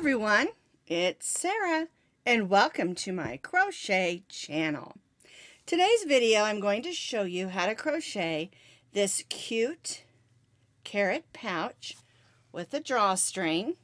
everyone, it's Sarah and welcome to my crochet channel. Today's video I'm going to show you how to crochet this cute carrot pouch with a drawstring,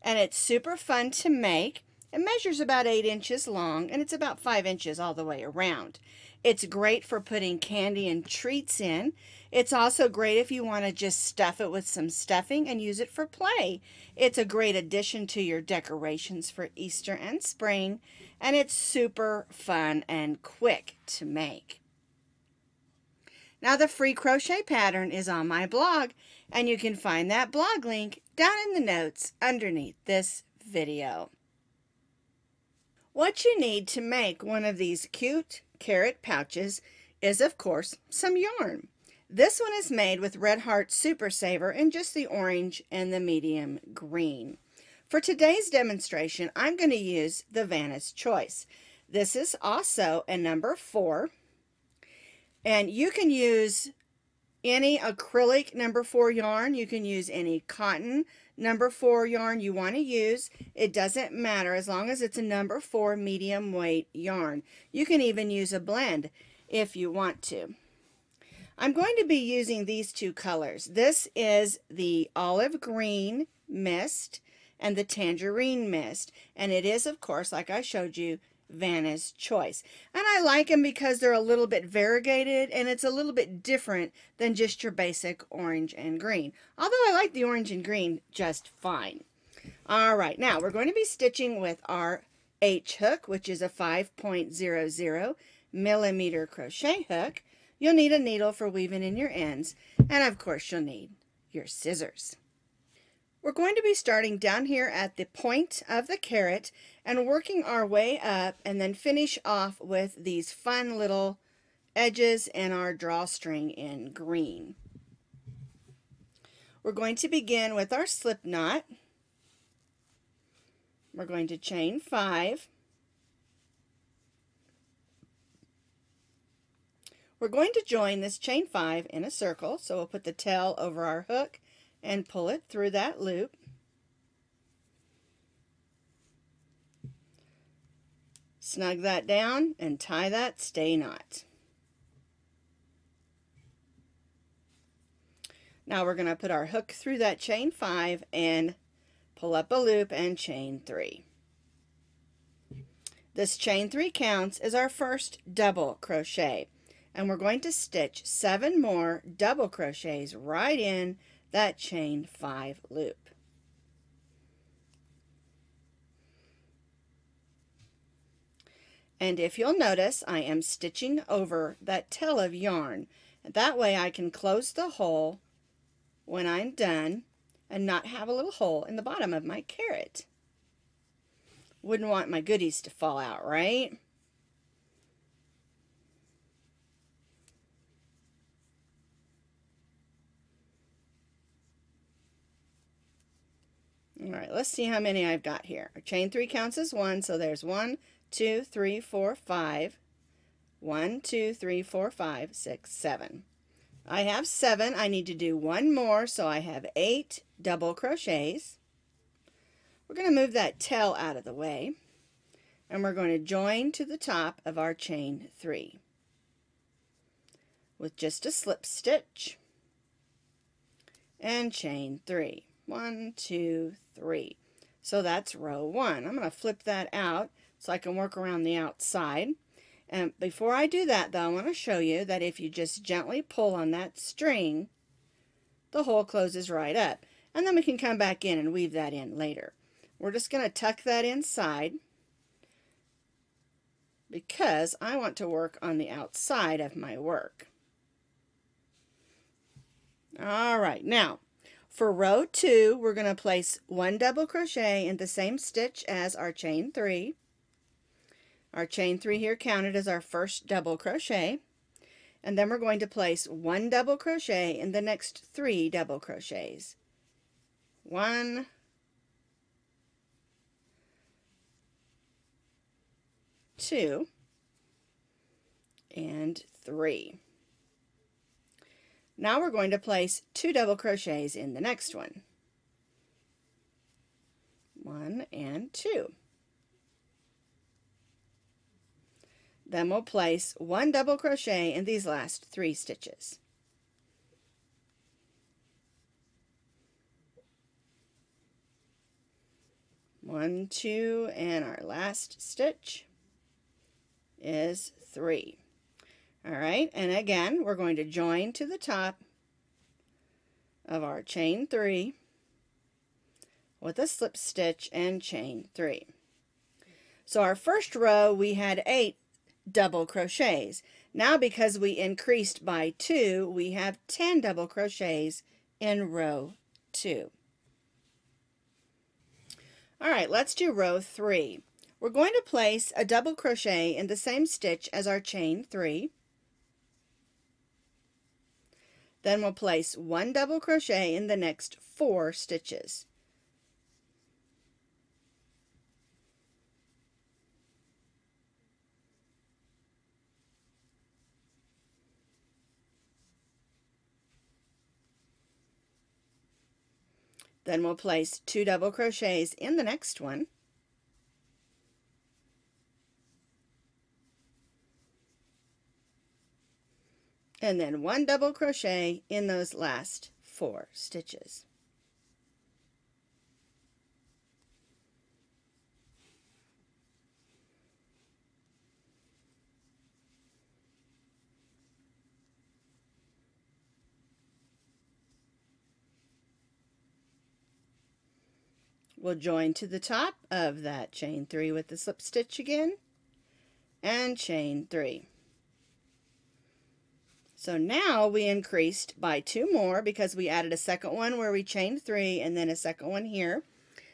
and it's super fun to make. It measures about 8 inches long and it's about 5 inches all the way around. It's great for putting candy and treats in. It's also great if you want to just stuff it with some stuffing and use it for play. It's a great addition to your decorations for Easter and spring, and it's super fun and quick to make. Now the free crochet pattern is on my blog, and you can find that blog link down in the notes underneath this video. What you need to make one of these cute carrot pouches is, of course, some yarn. This one is made with Red Heart Super Saver in just the orange and the medium green. For today's demonstration, I'm going to use the Vanna's Choice. This is also a number 4, and you can use any acrylic number 4 yarn. You can use any cotton number 4 yarn you want to use. It doesn't matter as long as it's a number 4 medium weight yarn. You can even use a blend if you want to. I'm going to be using these two colors. This is the olive green mist and the tangerine mist, and it is, of course, like I showed you, Vanna's Choice. And I like them because they're a little bit variegated and it's a little bit different than just your basic orange and green. Although I like the orange and green just fine. Alright, now we're going to be stitching with our H hook, which is a 5.00 millimeter crochet hook. You'll need a needle for weaving in your ends, and of course you'll need your scissors. We're going to be starting down here at the point of the carrot and working our way up, and then finish off with these fun little edges and our drawstring in green. We're going to begin with our slip knot. We're going to chain 5. We're going to join this chain 5 in a circle, so we'll put the tail over our hook and pull it through that loop. Snug that down and tie that stay knot. Now we're going to put our hook through that chain 5 and pull up a loop and chain 3. This chain 3 counts as our first double crochet, and we're going to stitch 7 more double crochets right in that chain 5 loop. And if you'll notice, I am stitching over that tail of yarn. That way I can close the hole when I'm done and not have a little hole in the bottom of my carrot. Wouldn't want my goodies to fall out, right? Alright, let's see how many I've got here. Our chain 3 counts as 1, so there's 1, 2, 3, 4, 5. 1, 2, 3, 4, 5, 6, 7. I have 7. I need to do 1 more, so I have 8 double crochets. We're going to move that tail out of the way, and we're going to join to the top of our chain 3 with just a slip stitch and chain 3. 1, 2, 3. So that's row 1. I'm going to flip that out so I can work around the outside. And before I do that, though, I want to show you that if you just gently pull on that string, the hole closes right up. And then we can come back in and weave that in later. We're just going to tuck that inside because I want to work on the outside of my work. Alright, now for row 2, we're going to place 1 double crochet in the same stitch as our chain 3. Our chain 3 here counted as our first double crochet. And then we're going to place 1 double crochet in the next 3 double crochets. 1, 2, and 3. Now we're going to place 2 double crochets in the next one. 1 and 2. Then we'll place 1 double crochet in these last 3 stitches. One, 2, and our last stitch is 3. All right, and again, we're going to join to the top of our chain 3 with a slip stitch and chain 3. So our first row, we had 8 double crochets. Now, because we increased by 2, we have 10 double crochets in row 2. All right, let's do row 3. We're going to place a double crochet in the same stitch as our chain 3. Then we'll place 1 double crochet in the next 4 stitches. Then we'll place 2 double crochets in the next one. And then 1 double crochet in those last 4 stitches. We'll join to the top of that chain 3 with the slip stitch again, and chain 3. So now we increased by 2 more because we added a second one where we chained 3 and then a second one here.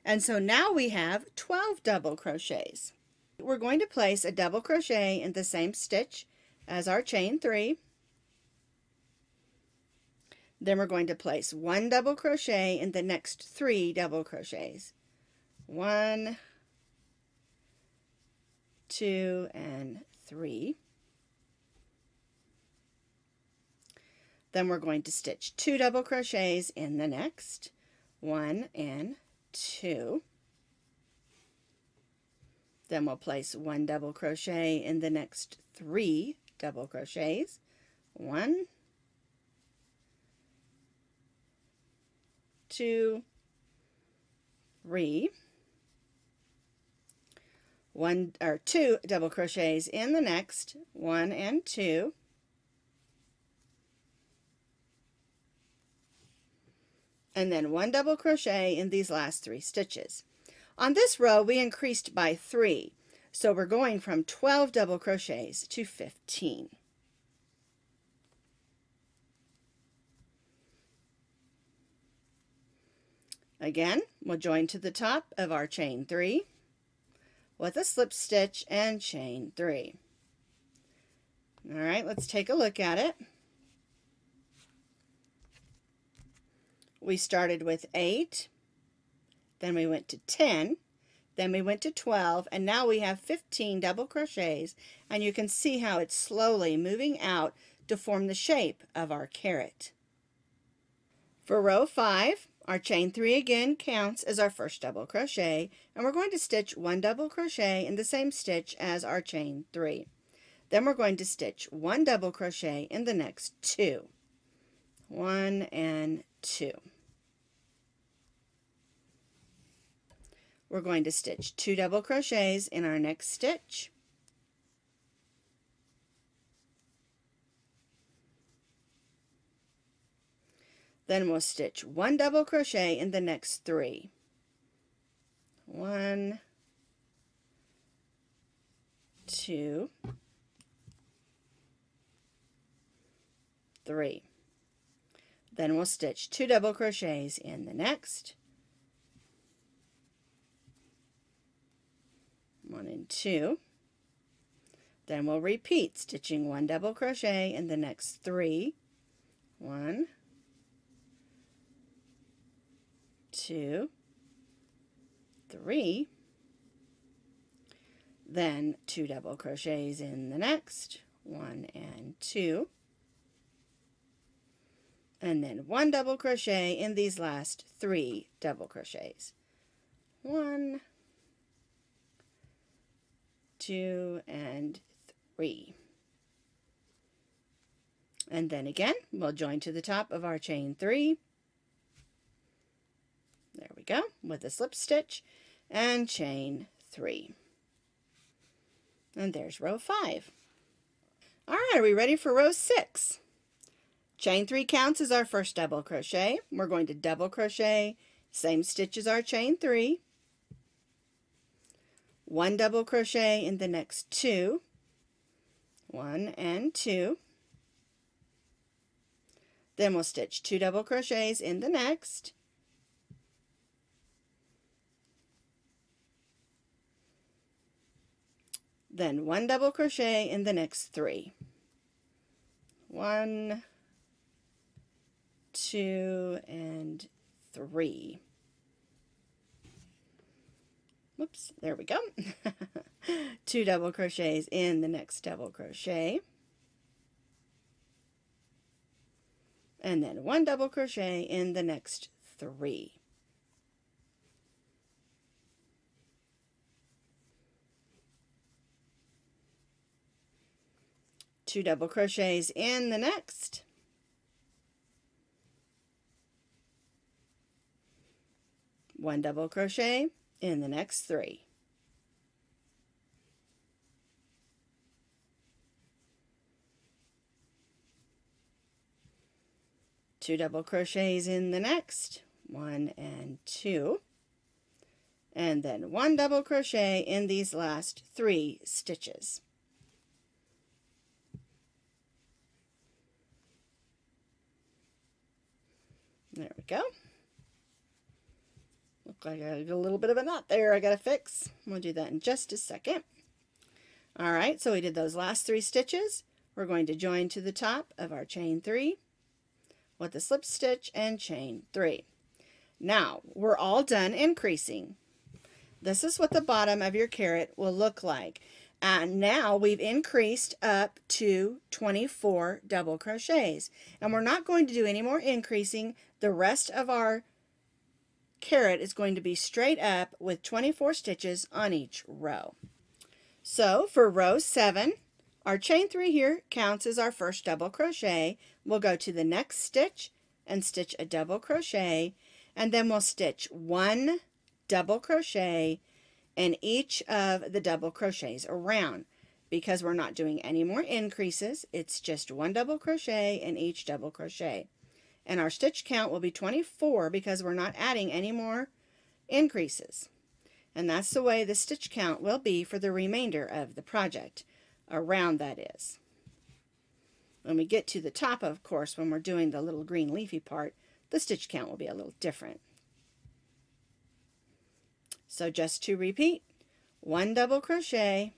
And so now we have 12 double crochets. We're going to place a double crochet in the same stitch as our chain 3. Then we're going to place 1 double crochet in the next 3 double crochets. 1, 2, and 3. Then we're going to stitch 2 double crochets in the next. 1 and 2. Then we'll place 1 double crochet in the next 3 double crochets. 1, 2, 3, 2 double crochets in the next, 1 and 2, and then 1 double crochet in these last 3 stitches. On this row we increased by 3, so we're going from 12 double crochets to 15. Again, we'll join to the top of our chain 3 with a slip stitch and chain 3. All right, let's take a look at it. We started with 8, then we went to 10, then we went to 12, and now we have 15 double crochets, and you can see how it's slowly moving out to form the shape of our carrot. For row 5, our chain 3 again counts as our first double crochet, and we're going to stitch 1 double crochet in the same stitch as our chain 3. Then we're going to stitch 1 double crochet in the next 2. 1 and 2. We're going to stitch 2 double crochets in our next stitch. Then we'll stitch 1 double crochet in the next 3. 1, 2, 3. Then we'll stitch 2 double crochets in the next. 1 and 2. Then we'll repeat, stitching 1 double crochet in the next 3. 1, 2, 3. Then 2 double crochets in the next. 1 and 2. And then 1 double crochet in these last 3 double crochets. 1, 2, and 3. And then again, we'll join to the top of our chain 3. There we go, with a slip stitch, and chain 3. And there's row 5. All right, are we ready for row 6? Chain 3 counts as our first double crochet. We're going to double crochet, same stitch as our chain 3. 1 double crochet in the next 2. 1 and 2. Then we'll stitch 2 double crochets in the next. Then 1 double crochet in the next 3. 1, 2, and 3. Whoops, there we go. 2 double crochets in the next double crochet. And then 1 double crochet in the next 3. Two double crochets in the next. One double crochet in the next 3. Two double crochets in the next, 1 and 2, and then 1 double crochet in these last 3 stitches. There we go. Look like I got a little bit of a knot there I got to fix. We'll do that in just a second. All right, so we did those last 3 stitches. We're going to join to the top of our chain 3 with a slip stitch and chain 3. Now, we're all done increasing. This is what the bottom of your carrot will look like. And now we've increased up to 24 double crochets. And we're not going to do any more increasing. The rest of our carrot is going to be straight up with 24 stitches on each row. So for row 7, our chain 3 here counts as our first double crochet. We'll go to the next stitch and stitch a double crochet, and then we'll stitch 1 double crochet in each of the double crochets around. Because we're not doing any more increases, it's just 1 double crochet in each double crochet. And our stitch count will be 24 because we're not adding any more increases. And that's the way the stitch count will be for the remainder of the project. Around, that is. When we get to the top, of course, when we're doing the little green leafy part, the stitch count will be a little different. So just to repeat, 1 double crochet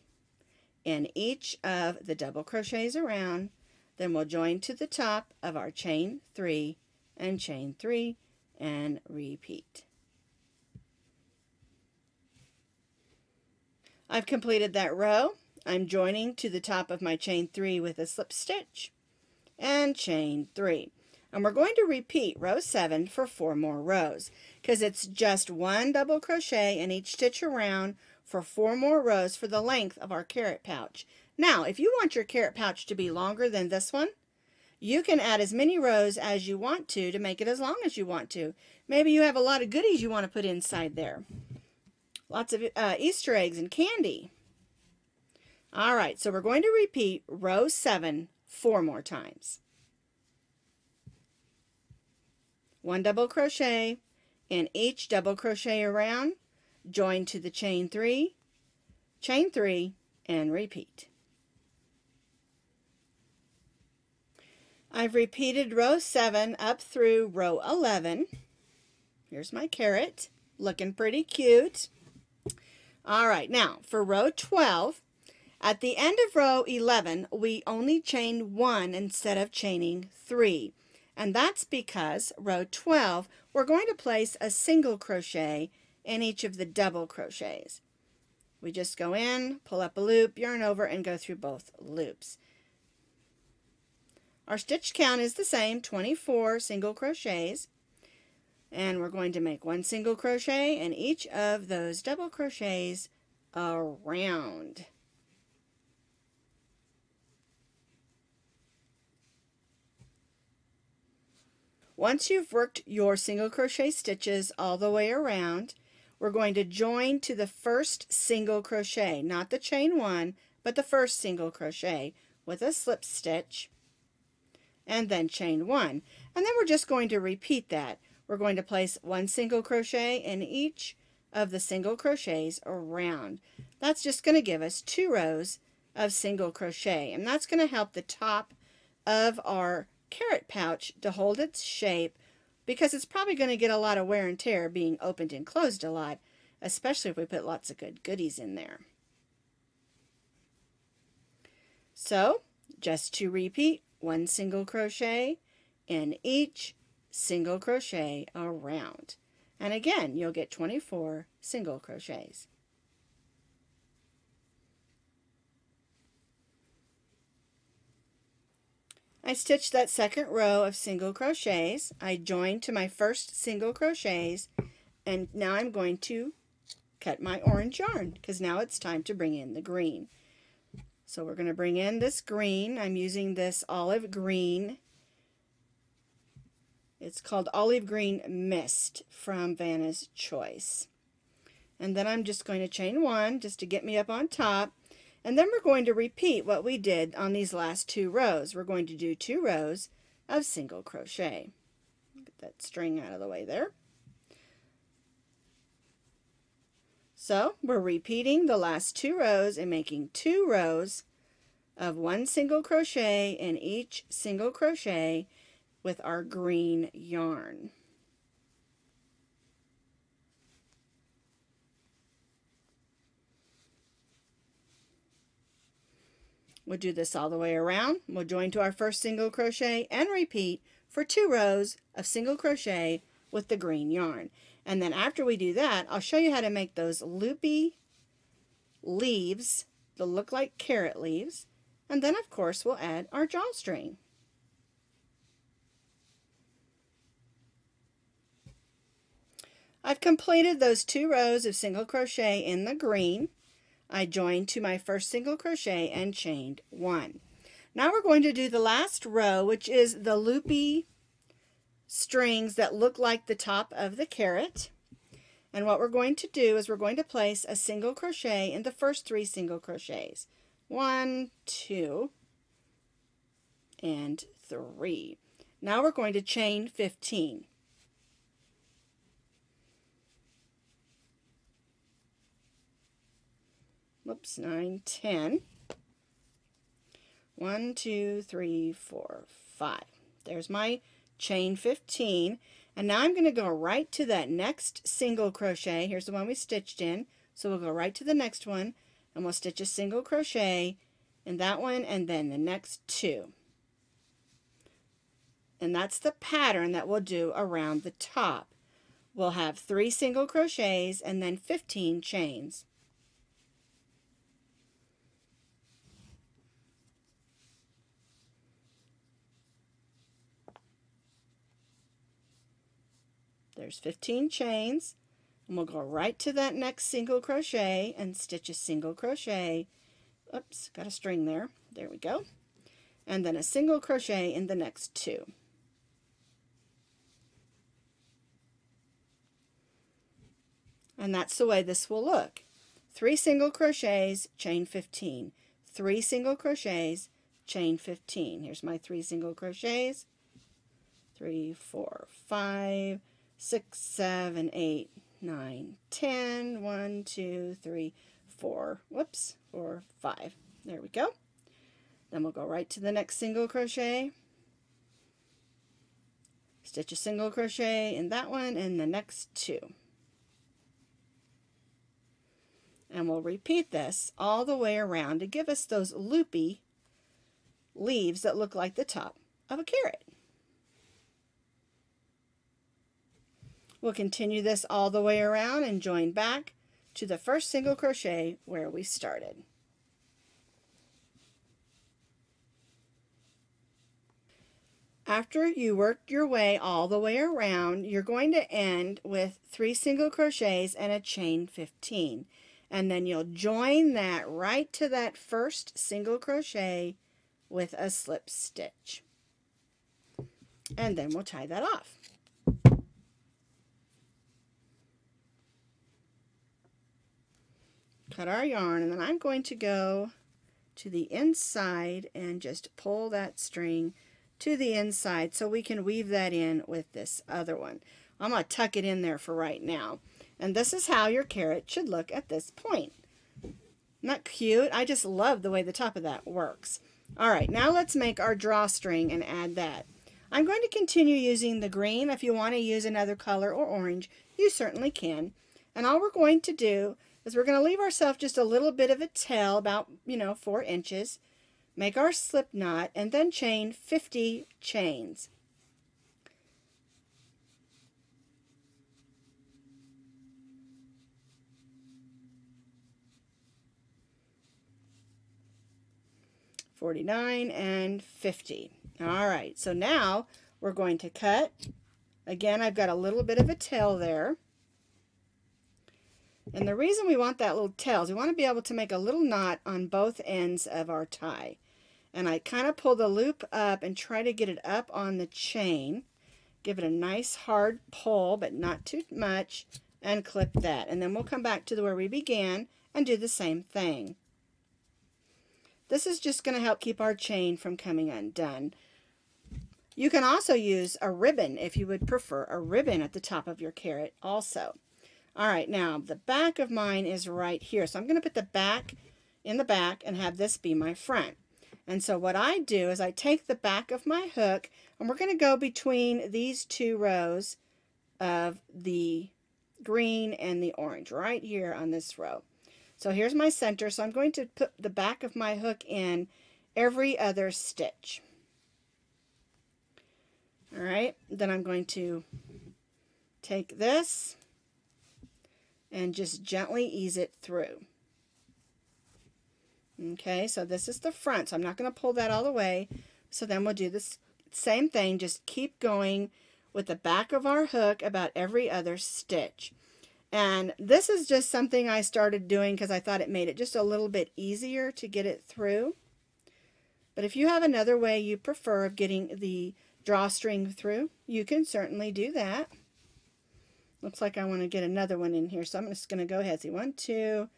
in each of the double crochets around, then we'll join to the top of our chain 3 and chain 3 and repeat. I've completed that row. I'm joining to the top of my chain 3 with a slip stitch and chain 3. And we're going to repeat row 7 for 4 more rows because it's just 1 double crochet in each stitch around for 4 more rows for the length of our carrot pouch. Now, if you want your carrot pouch to be longer than this one, you can add as many rows as you want to make it as long as you want to. Maybe you have a lot of goodies you want to put inside there. Lots of Easter eggs and candy. All right, so we're going to repeat row 7 4 more times. 1 double crochet in each double crochet around, join to the chain 3, and repeat. I've repeated row 7 up through row 11. Here's my carrot, looking pretty cute. All right, now for row 12, at the end of row 11, we only chain 1 instead of chaining 3. And that's because row 12, we're going to place a single crochet in each of the double crochets. We just go in, pull up a loop, yarn over, and go through both loops. Our stitch count is the same, 24 single crochets. And we're going to make 1 single crochet in each of those double crochets around. Once you've worked your single crochet stitches all the way around, we're going to join to the first single crochet, not the chain 1, but the first single crochet with a slip stitch, and then chain 1. And then we're just going to repeat that. We're going to place 1 single crochet in each of the single crochets around. That's just going to give us 2 rows of single crochet, and that's going to help the top of our carrot pouch to hold its shape, because it's probably going to get a lot of wear and tear being opened and closed a lot, especially if we put lots of good goodies in there. So just to repeat, 1 single crochet in each single crochet around, and again you'll get 24 single crochets. I stitched that second row of single crochets. I joined to my first single crochets, and now I'm going to cut my orange yarn because now it's time to bring in the green. So we're going to bring in this green. I'm using this olive green. It's called Olive Green Mist from Vanna's Choice. And then I'm just going to chain 1 just to get me up on top. And then we're going to repeat what we did on these last 2 rows. We're going to do 2 rows of single crochet. Get that string out of the way there. So we're repeating the last 2 rows and making 2 rows of 1 single crochet in each single crochet with our green yarn. We'll do this all the way around. We'll join to our first single crochet and repeat for 2 rows of single crochet with the green yarn. And then after we do that, I'll show you how to make those loopy leaves that look like carrot leaves. And then of course we'll add our drawstring. I've completed those 2 rows of single crochet in the green. I joined to my first single crochet and chained 1. Now we're going to do the last row, which is the loopy strings that look like the top of the carrot. And what we're going to do is we're going to place a single crochet in the first 3 single crochets. 1, 2, and 3. Now we're going to chain 15. Whoops, 9, 10. 1, 2, 3, 4, 5. There's my chain 15. And now I'm going to go right to that next single crochet. Here's the one we stitched in. So we'll go right to the next one and we'll stitch a single crochet in that one and then the next 2. And that's the pattern that we'll do around the top. We'll have 3 single crochets and then 15 chains. There's 15 chains, and we'll go right to that next single crochet and stitch a single crochet. Oops, got a string there. There we go. And then a single crochet in the next 2. And that's the way this will look. 3 single crochets, chain 15. 3 single crochets, chain 15. Here's my 3 single crochets. 3, 4, 5, 6, 7, 8, 9, 10, 1, 2, 3, 4, whoops, 4, 5. There we go. Then we'll go right to the next single crochet, stitch a single crochet in that one and the next 2. And we'll repeat this all the way around to give us those loopy leaves that look like the top of a carrot. We'll continue this all the way around and join back to the first single crochet where we started. After you work your way all the way around, you're going to end with 3 single crochets and a chain 15. And then you'll join that right to that first single crochet with a slip stitch. And then we'll tie that off. Cut our yarn, and then I'm going to go to the inside and just pull that string to the inside so we can weave that in with this other one. I'm going to tuck it in there for right now. And this is how your carrot should look at this point. Not cute? I just love the way the top of that works. Alright, now let's make our drawstring and add that. I'm going to continue using the green. If you want to use another color or orange, you certainly can. And all we're going to do is we're going to leave ourselves just a little bit of a tail, about 4 inches. Make our slip knot and then chain 50 chains. $49 and $50. All right, so now we're going to cut. Again, I've got a little bit of a tail there. And the reason we want that little tail is we want to be able to make a little knot on both ends of our tie. And I kind of pull the loop up and try to get it up on the chain. Give it a nice hard pull, but not too much, and clip that. And then we'll come back to where we began and do the same thing. This is just going to help keep our chain from coming undone. You can also use a ribbon if you would prefer a ribbon at the top of your carrot also. Alright, now the back of mine is right here. So I'm going to put the back in the back and have this be my front. And so what I do is I take the back of my hook and we're going to go between these 2 rows of the green and the orange right here on this row. So here's my center, so I'm going to put the back of my hook in every other stitch. Alright, then I'm going to take this and just gently ease it through. Okay, so this is the front, so I'm not going to pull that all the way. So then we'll do this same thing, just keep going with the back of our hook about every other stitch. And this is just something I started doing because I thought it made it just a little bit easier to get it through. But if you have another way you prefer of getting the drawstring through, you can certainly do that. Looks like I want to get another one in here, so I'm just going to go ahead. See, 1, 2,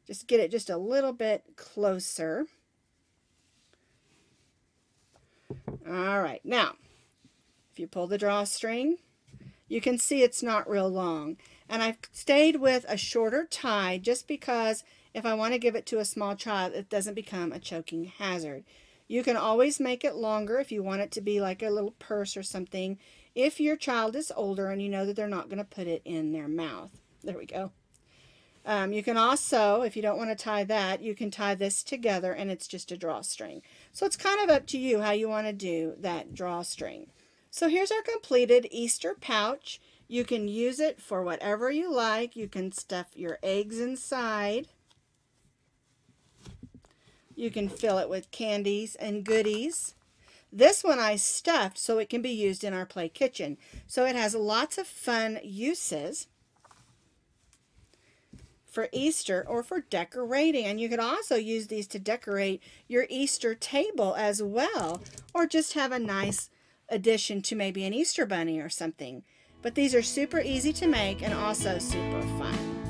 just get it just a little bit closer. All right, now, if you pull the drawstring, you can see it's not real long. And I've stayed with a shorter tie just because if I want to give it to a small child, it doesn't become a choking hazard. You can always make it longer if you want it to be like a little purse or something, if your child is older and you know that they're not going to put it in their mouth. There we go. You can also, if you don't want to tie that, you can tie this together and it's just a drawstring. So it's kind of up to you how you want to do that drawstring. So here's our completed Easter pouch. You can use it for whatever you like. You can stuff your eggs inside. You can fill it with candies and goodies. This one I stuffed so it can be used in our play kitchen. So it has lots of fun uses for Easter or for decorating. And you could also use these to decorate your Easter table as well, or just have a nice addition to maybe an Easter bunny or something. But these are super easy to make and also super fun.